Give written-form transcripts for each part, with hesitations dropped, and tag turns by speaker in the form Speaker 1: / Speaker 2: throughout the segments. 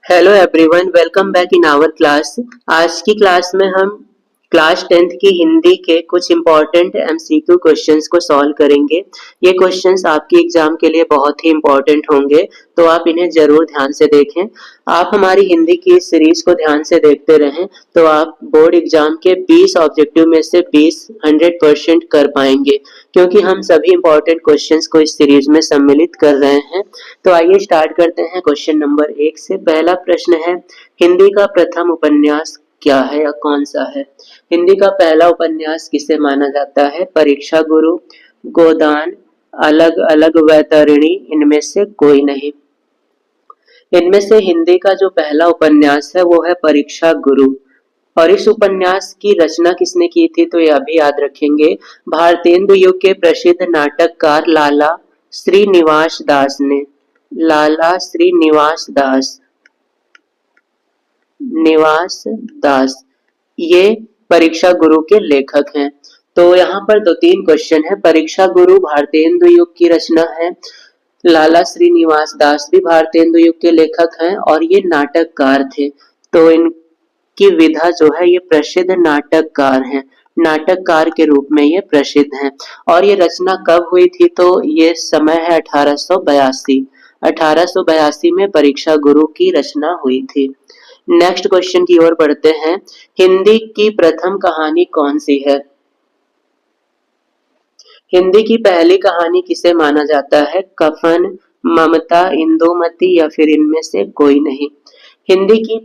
Speaker 1: Hello everyone, welcome back in our class. आज की class में हम क्लास 10th की हिंदी के कुछ इम्पोर्टेंट एमसीक्यू क्वेश्चंस को सॉल्व करेंगे। ये क्वेश्चंस आपकी एग्जाम के लिए बहुत ही इम्पोर्टेंट होंगे, तो आप इन्हें जरूर ध्यान से देखें। आप हमारी हिंदी की इस सीरीज को ध्यान से देखते रहें तो आप बोर्ड एग्जाम के 20 ऑब्जेक्टिव में से 20 100% कर पाएंगे, क्योंकि हम सभी इम्पोर्टेंट क्वेश्चंस को इस सीरीज में सम्मिलित कर रहे हैं। तो आइए स्टार्ट करते हैं क्वेश्चन नंबर 1 से। पहला प्रश्न है, हिंदी का प्रथम उपन्यास क्या है या कौन सा है? हिंदी का पहला उपन्यास किसे माना जाता है? परीक्षा गुरु, गोदान, अलग अलग वैतरणी, इनमें से कोई नहीं। इनमें से हिंदी का जो पहला उपन्यास है वो है परीक्षा गुरु। और इस उपन्यास की रचना किसने की थी? तो यह भी याद रखेंगे, भारतेंदु युग के प्रसिद्ध नाटककार लाला श्रीनिवास दास ने। लाला श्रीनिवास दास ये परीक्षा गुरु के लेखक हैं। तो यहाँ पर दो तीन क्वेश्चन है। परीक्षा गुरु भारतेंदु युग की रचना है, लाला श्रीनिवास दास भी भारतेंदु युग के लेखक हैं और ये नाटककार थे। तो इनकी विधा जो है ये प्रसिद्ध नाटककार हैं, नाटककार के रूप में ये प्रसिद्ध हैं। और ये रचना कब हुई थी? तो ये समय है 1882। 1882 में परीक्षा गुरु की रचना हुई थी। नेक्स्ट क्वेश्चन की ओर बढ़ते हैं। हिंदी की प्रथम कहानी कौन सी है? हिंदी की पहली कहानी किसे माना जाता है? कफन, ममता, इंदुमती या फिर इनमें से कोई नहीं। हिंदी की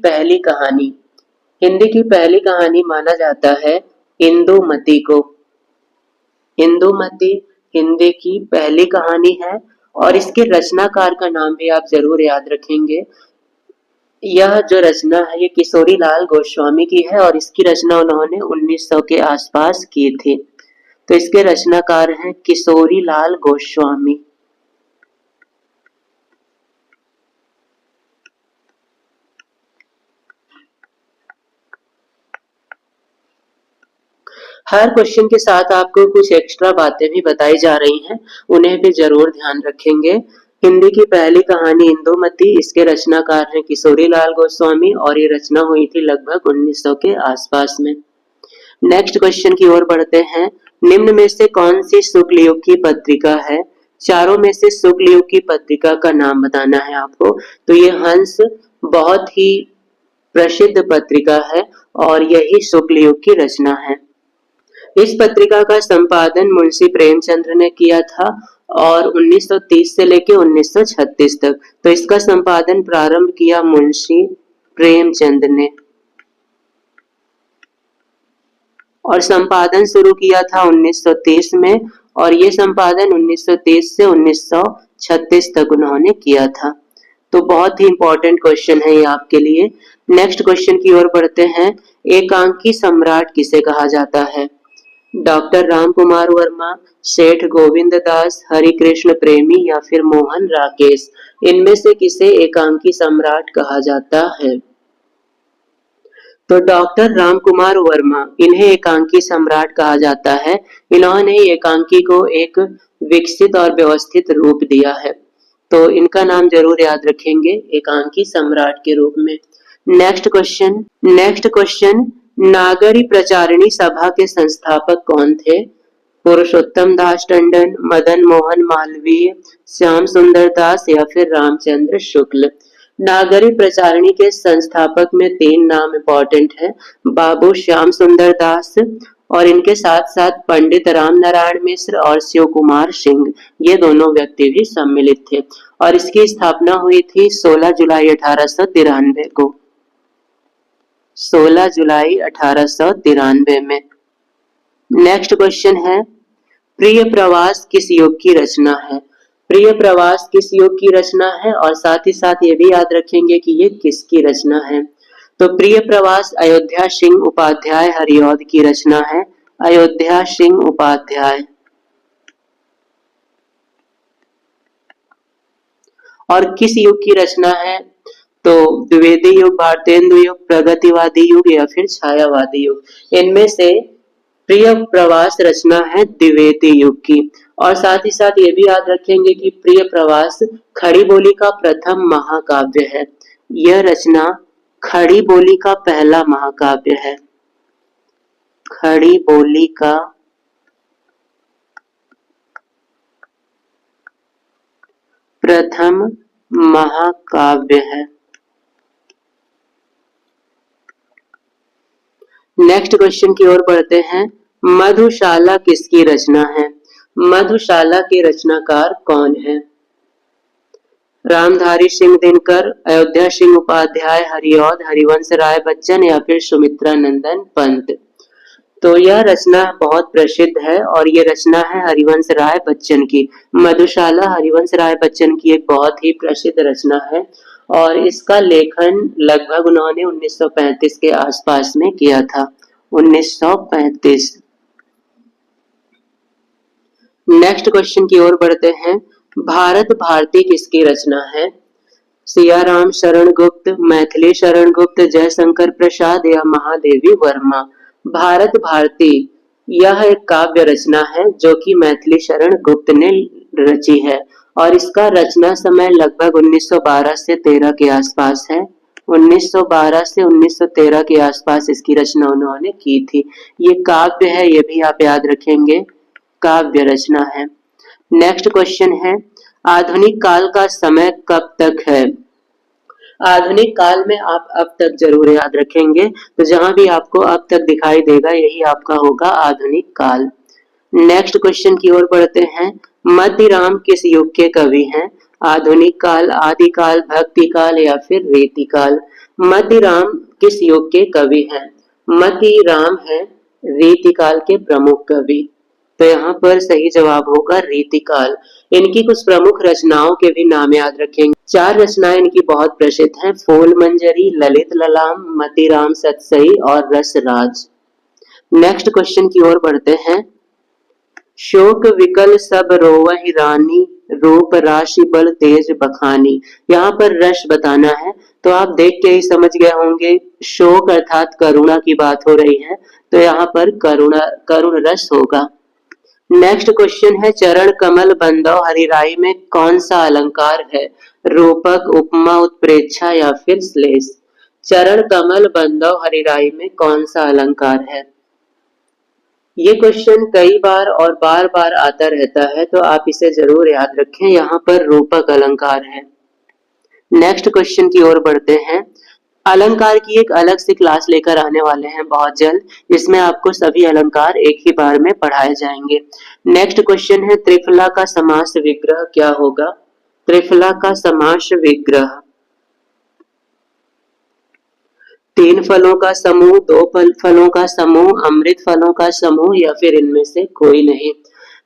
Speaker 1: पहली कहानी माना जाता है इंदुमती को। इंदुमती हिंदी की पहली कहानी है और इसके रचनाकार का नाम भी आप जरूर याद रखेंगे। यह जो रचना है ये किशोरी लाल गोस्वामी की है और इसकी रचना उन्होंने 1900 के आसपास की थी। तो इसके रचनाकार हैं किशोरी लाल गोस्वामी। हर क्वेश्चन के साथ आपको कुछ एक्स्ट्रा बातें भी बताई जा रही हैं, उन्हें भी जरूर ध्यान रखेंगे। हिंदी की पहली कहानी इंदुमती, इसके रचनाकार हैं किशोरी लाल गोस्वामी और ये रचना हुई थी लगभग 1900 के आसपास में। नेक्स्ट क्वेश्चन की ओर बढ़ते हैं। निम्न में से कौन सी शुक्ल युग की पत्रिका है? चारों में से शुक्ल युग की पत्रिका का नाम बताना है आपको। तो ये हंस बहुत ही प्रसिद्ध पत्रिका है और यही शुक्ल युग की रचना है। इस पत्रिका का संपादन मुंशी प्रेमचंद्र ने किया था और 1930 से लेकर 1936 तक। तो इसका संपादन प्रारंभ किया मुंशी प्रेमचंद ने और संपादन शुरू किया था 1930 में और ये संपादन 1930 से 1936 तक उन्होंने किया था। तो बहुत ही इंपॉर्टेंट क्वेश्चन है ये आपके लिए। नेक्स्ट क्वेश्चन की ओर बढ़ते हैं। एकांकी सम्राट किसे कहा जाता है? डॉक्टर राम कुमार वर्मा, सेठ गोविंद दास, हरिकृष्ण प्रेमी या फिर मोहन राकेश, इनमें से किसे एकांकी सम्राट कहा जाता है? तो डॉक्टर राम कुमार वर्मा, इन्हें एकांकी सम्राट कहा जाता है। इन्होंने एकांकी को एक विकसित और व्यवस्थित रूप दिया है, तो इनका नाम जरूर याद रखेंगे एकांकी सम्राट के रूप में। नेक्स्ट क्वेश्चन, नागरी प्रचारिणी सभा के संस्थापक कौन थे? पुरुषोत्तम दास टंडन, मदन मोहन मालवीय, श्याम सुंदर दास या फिर रामचंद्र शुक्ल। नागरी प्रचारिणी के संस्थापक में तीन नाम इंपॉर्टेंट है, बाबू श्याम सुंदर दास और इनके साथ साथ पंडित राम नारायण मिश्र और शिव कुमार सिंह, ये दोनों व्यक्ति भी सम्मिलित थे। और इसकी स्थापना हुई थी 16 जुलाई 1893 को। 16 जुलाई 1893 में। नेक्स्ट क्वेश्चन है, प्रिय प्रवास किस युग की रचना है? प्रिय प्रवास किस युग की रचना है और साथ ही साथ ये भी याद रखेंगे कि ये किसकी रचना है। तो प्रिय प्रवास अयोध्या सिंह उपाध्याय हरिऔध की रचना है, अयोध्या सिंह उपाध्याय। और किस युग की रचना है? तो द्विवेदी युग, भारतेंदु युग, प्रगतिवादी युग या फिर छायावादी युग। इनमें से प्रिय प्रवास रचना है द्विवेदी युग की। और साथ ही साथ ये भी याद रखेंगे कि प्रिय प्रवास खड़ी बोली का प्रथम महाकाव्य है। यह रचना खड़ी बोली का पहला महाकाव्य है। खड़ी बोली का प्रथम महाकाव्य है। नेक्स्ट क्वेश्चन की ओर बढ़ते हैं। मधुशाला किसकी रचना है? मधुशाला के रचनाकार कौन है? रामधारी सिंह दिनकर, अयोध्या सिंह उपाध्याय, हरिऔध हरिवंश राय बच्चन या फिर सुमित्रा नंदन पंत। तो यह रचना बहुत प्रसिद्ध है और ये रचना है हरिवंश राय बच्चन की। मधुशाला हरिवंश राय बच्चन की एक बहुत ही प्रसिद्ध रचना है और इसका लेखन लगभग उन्होंने 1935 के आसपास में किया था। 1935। नेक्स्ट क्वेश्चन की ओर बढ़ते हैं। भारत भारती किसकी रचना है? सियाराम शरण गुप्त, मैथिली शरण गुप्त, जयशंकर प्रसाद या महादेवी वर्मा। भारत भारती यह एक काव्य रचना है जो कि मैथिली शरण गुप्त ने रची है और इसका रचना समय लगभग 1912 से 13 के आसपास है। 1912 से 1913 के आसपास इसकी रचना उन्होंने की थी। ये काव्य है, ये भी आप याद रखेंगे, काव्य रचना है। नेक्स्ट क्वेश्चन है, आधुनिक काल का समय कब तक है? आधुनिक काल में आप अब तक जरूर याद रखेंगे, तो जहां भी आपको अब तक दिखाई देगा यही आपका होगा आधुनिक काल। नेक्स्ट क्वेश्चन की ओर बढ़ते हैं। मध्यराम किस युग के कवि हैं? आधुनिक काल, आदिकाल, भक्ति काल या फिर रीतिकाल। मध्यराम किस युग के कवि हैं? मध्यराम है रीतिकाल के प्रमुख कवि। तो यहाँ पर सही जवाब होगा रीतिकाल। इनकी कुछ प्रमुख रचनाओं के भी नाम याद रखेंगे। 4 रचनाएं इनकी बहुत प्रसिद्ध हैं, फूल मंजरी, ललित ललाम, मतीराम सतसई और रसराज। नेक्स्ट क्वेश्चन की ओर बढ़ते हैं। शोक विकल सब रोवहि रानी, रूप राशि बल तेज बखानी। यहाँ पर रस बताना है, तो आप देख के ही समझ गए होंगे शोक अर्थात करुणा की बात हो रही है, तो यहाँ पर करुण रस होगा। नेक्स्ट क्वेश्चन है, चरण कमल बंदौ हरिराई में कौन सा अलंकार है? रूपक, उपमा, उत्प्रेक्षा या फिर श्लेष। चरण कमल बंदौ हरिराई में कौन सा अलंकार है? ये क्वेश्चन कई बार और बार बार आता रहता है, तो आप इसे जरूर याद रखें। यहाँ पर रूपक अलंकार है। नेक्स्ट क्वेश्चन की ओर बढ़ते हैं। अलंकार की एक अलग से क्लास लेकर आने वाले हैं बहुत जल्द, जिसमें आपको सभी अलंकार एक ही बार में पढ़ाए जाएंगे। नेक्स्ट क्वेश्चन है, त्रिफला का समास विग्रह क्या होगा? त्रिफला का समास विग्रह 3 फलों का समूह, 2 फलों का समूह, अमृत फलों का समूह या फिर इनमें से कोई नहीं।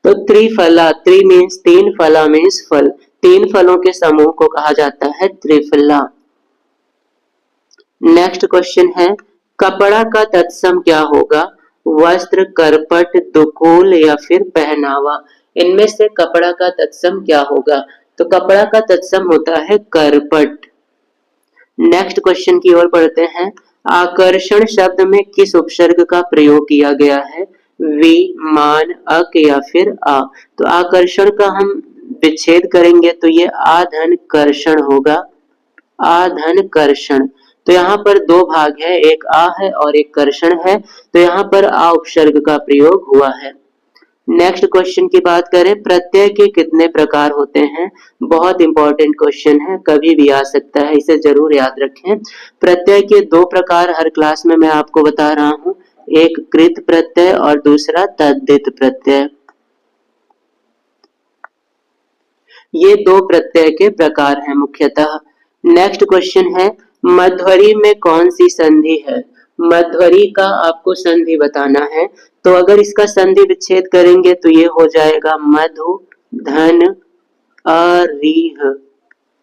Speaker 1: तो त्रिफला, त्रि मीन्स 3, फला मीन्स फल, 3 फलों के समूह को कहा जाता है त्रिफला। नेक्स्ट क्वेश्चन है, कपड़ा का तत्सम क्या होगा? वस्त्र, करपट, दुकूल या फिर पहनावा। इनमें से कपड़ा का तत्सम क्या होगा? तो कपड़ा का तत्सम होता है करपट। नेक्स्ट क्वेश्चन की ओर बढ़ते हैं। आकर्षण शब्द में किस उपसर्ग का प्रयोग किया गया है? वि, मान, अक या फिर आ। तो आकर्षण का हम विच्छेद करेंगे तो ये आधन कर्षण होगा, आधन कर्षण। तो यहाँ पर 2 भाग है, एक आ है और एक कर्षण है, तो यहाँ पर आ उपसर्ग का प्रयोग हुआ है। नेक्स्ट क्वेश्चन की बात करें, प्रत्यय के कितने प्रकार होते हैं? बहुत इंपॉर्टेंट क्वेश्चन है, कभी भी आ सकता है, इसे जरूर याद रखें। प्रत्यय के 2 प्रकार हर क्लास में मैं आपको बता रहा हूँ, एक कृत प्रत्यय और दूसरा तद्धित प्रत्यय। ये 2 प्रत्यय के प्रकार हैं मुख्यतः। नेक्स्ट क्वेश्चन है, मध्वरी में कौन सी संधि है? मध्वरी का आपको संधि बताना है, तो अगर इसका संधि विच्छेद करेंगे तो ये हो जाएगा मधु धन अरिह,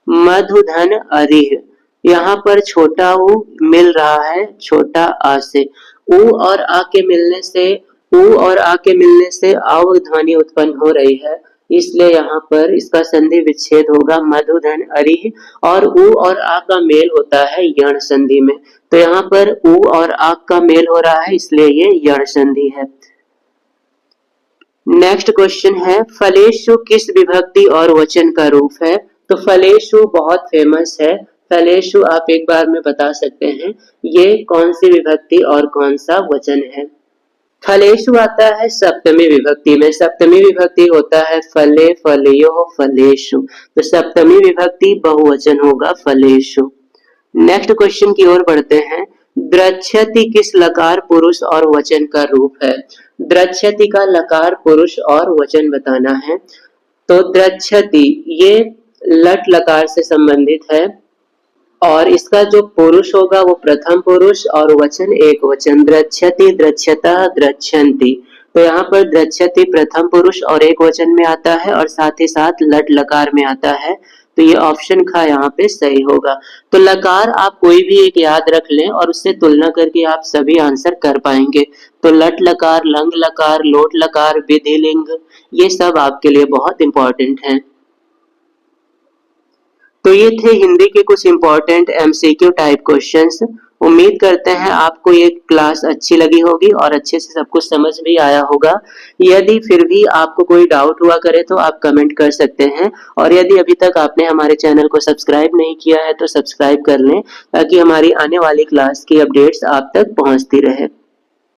Speaker 1: मधु धन अरिह। यहाँ पर छोटा उ मिल रहा है छोटा आ से, उ और आ के मिलने से, उ और आ के मिलने से आव ध्वनि उत्पन्न हो रही है, इसलिए यहाँ पर इसका संधि विच्छेद होगा मधुधन अरिह। और उ और आ का मेल होता है यण संधि में, तो यहाँ पर उ और आ का मेल हो रहा है, इसलिए ये यण संधि है। नेक्स्ट क्वेश्चन है, फलेशु किस विभक्ति और वचन का रूप है? तो फलेशु बहुत फेमस है, फलेषु आप एक बार में बता सकते हैं ये कौन सी विभक्ति और कौन सा वचन है। फलेषु आता है सप्तमी विभक्ति में, सप्तमी विभक्ति होता है फले, फलयोः, फलेषु, तो सप्तमी विभक्ति बहुवचन होगा फलेषु। नेक्स्ट क्वेश्चन की ओर बढ़ते हैं। द्रक्ष्यति किस लकार पुरुष और वचन का रूप है। द्रक्ष्यति का लकार पुरुष और वचन बताना है। तो द्रक्ष्यति ये लट लकार से संबंधित है और इसका जो पुरुष होगा वो प्रथम पुरुष और वचन एक वचन। द्रक्ष्यति, द्रक्ष्यतः, द्रक्ष्यन्ति, तो यहाँ पर द्रक्ष्यति प्रथम पुरुष और एक वचन में आता है और साथ ही साथ लट लकार में आता है, तो ये ऑप्शन खा यहाँ पे सही होगा। तो लकार आप कोई भी एक याद रख लें और उससे तुलना करके आप सभी आंसर कर पाएंगे। तो लट लकार, लंग लकार, लोट लकार, विधिलिंग, ये सब आपके लिए बहुत इंपॉर्टेंट है। तो ये थे हिंदी के कुछ इंपॉर्टेंट एमसीक्यू टाइप क्वेश्चंस। उम्मीद करते हैं आपको ये क्लास अच्छी लगी होगी और अच्छे से सब कुछ समझ भी आया होगा। यदि फिर भी आपको कोई डाउट हुआ करे तो आप कमेंट कर सकते हैं और यदि अभी तक आपने हमारे चैनल को सब्सक्राइब नहीं किया है तो सब्सक्राइब कर लें ताकि हमारी आने वाली क्लास की अपडेट्स आप तक पहुंचती रहे।